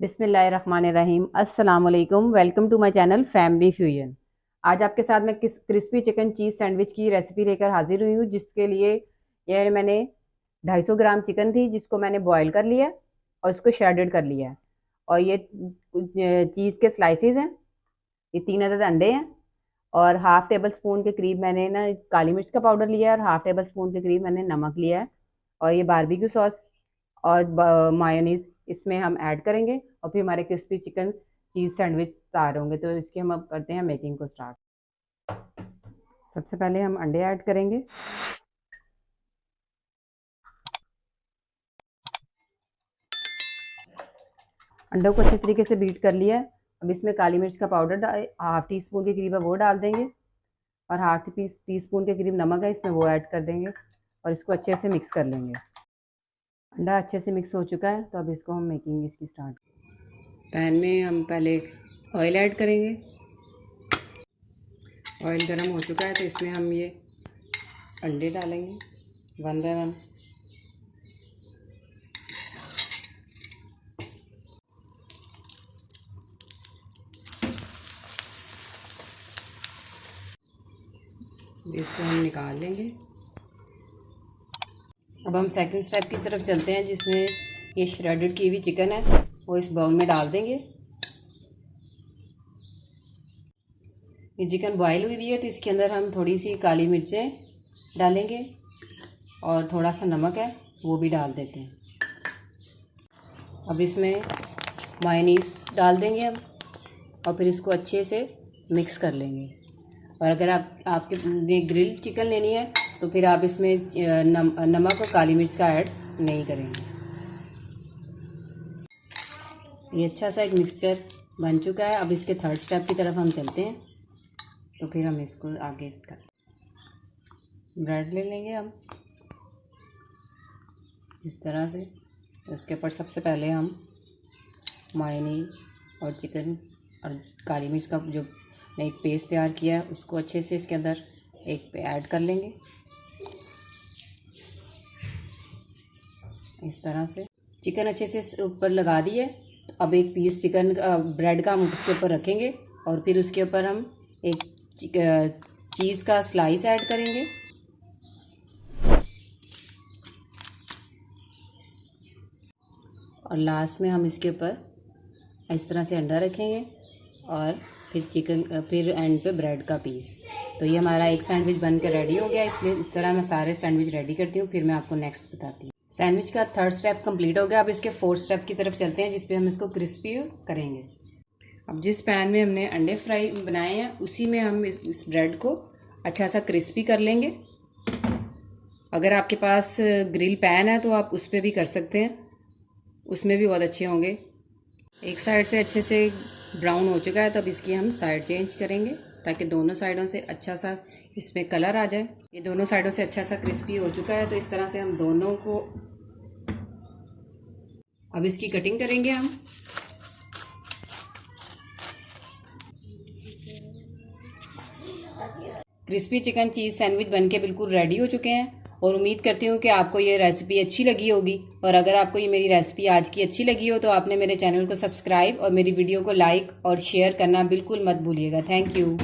बिस्मिल्लाहिर्रहमानिर्रहीम। अस्सलाम वालेकुम। Welcome to my channel family fusion. आज आपके साथ मैं क्रिस्पी चिकन चीज़ सैंडविच की रेसिपी लेकर हाजिर हुई हूँ, जिसके लिए ये मैंने 250 ग्राम चिकन थी, जिसको मैंने बॉईल कर लिया और इसको श्रेडेड कर लिया है। और ये चीज़ के स्लाइसेस हैं, ये 3 अदद अंडे हैं और हाफ टेबल स्पून के करीब मैंने ना काली मिर्च का पाउडर लिया है और हाफ टेबल स्पून के करीब मैंने नमक लिया है। और ये बारबेक्यू सॉस और मायोनीज इसमें हम ऐड करेंगे और फिर हमारे क्रिस्पी चिकन चीज़ सैंडविच तैयार होंगे। तो इसकी हम अब करते हैं मेकिंग को स्टार्ट। सबसे पहले हम अंडे ऐड करेंगे। अंडों को अच्छे तरीके से बीट कर लिया है। अब इसमें काली मिर्च का पाउडर हाफ टी स्पून के करीब है वो डाल देंगे और हाफ टी स्पून के करीब नमक है, इसमें वो ऐड कर देंगे और इसको अच्छे से मिक्स कर लेंगे। अंडा अच्छे से मिक्स हो चुका है, तो अब इसको हम मेकिंग इसकी स्टार्ट। पैन में हम पहले ऑयल ऐड करेंगे। ऑयल गर्म हो चुका है, तो इसमें हम ये अंडे डालेंगे 1 बाय 1। इसको हम निकाल लेंगे। अब हम सेकंड स्टेप की तरफ चलते हैं, जिसमें ये श्रेडेड की हुई चिकन है वो इस बाउल में डाल देंगे। ये चिकन बॉयल हुई हुई है, तो इसके अंदर हम थोड़ी सी काली मिर्चें डालेंगे और थोड़ा सा नमक है वो भी डाल देते हैं। अब इसमें मायोनीज़ डाल देंगे हम और फिर इसको अच्छे से मिक्स कर लेंगे। और अगर आपके ग्रिल चिकन लेनी है तो फिर आप इसमें नमक और काली मिर्च का ऐड नहीं करेंगे। ये अच्छा सा एक मिक्सचर बन चुका है। अब इसके थर्ड स्टेप की तरफ हम चलते हैं। तो फिर हम इसको आगे कर ब्रेड ले लेंगे हम इस तरह से। उसके ऊपर सबसे पहले हम मायोनीज़ और चिकन और काली मिर्च का जो एक पेस्ट तैयार किया है उसको अच्छे से इसके अंदर एक पे ऐड कर लेंगे इस तरह से। चिकन अच्छे से ऊपर लगा दिए। तो अब एक पीस चिकन ब्रेड का हम उसके ऊपर रखेंगे और फिर उसके ऊपर हम एक चीज़ का स्लाइस ऐड करेंगे और लास्ट में हम इसके ऊपर इस तरह से अंडा रखेंगे और फिर एंड पे ब्रेड का पीस। तो ये हमारा एक सैंडविच बन के रेडी हो गया। इसलिए इस तरह मैं सारे सैंडविच रेडी करती हूँ, फिर मैं आपको नेक्स्ट बताती हूँ। सैंडविच का थर्ड स्टेप कंप्लीट हो गया। अब इसके फोर्थ स्टेप की तरफ चलते हैं, जिस पे हम इसको क्रिस्पी करेंगे। अब जिस पैन में हमने अंडे फ्राई बनाए हैं उसी में हम इस ब्रेड को अच्छा सा क्रिस्पी कर लेंगे। अगर आपके पास ग्रिल पैन है तो आप उस पर भी कर सकते हैं, उसमें भी बहुत अच्छे होंगे। एक साइड से अच्छे से ब्राउन हो चुका है, तो अब इसकी हम साइड चेंज करेंगे ताकि दोनों साइडों से अच्छा सा इसमें कलर आ जाए। ये दोनों साइडों से अच्छा सा क्रिस्पी हो चुका है, तो इस तरह से हम दोनों को अब इसकी कटिंग करेंगे हम। क्रिस्पी चिकन चीज़ सैंडविच बनके बिल्कुल रेडी हो चुके हैं और उम्मीद करती हूँ कि आपको ये रेसिपी अच्छी लगी होगी। और अगर आपको ये मेरी रेसिपी आज की अच्छी लगी हो तो आपने मेरे चैनल को सब्सक्राइब और मेरी वीडियो को लाइक और शेयर करना बिल्कुल मत भूलिएगा। Thank you.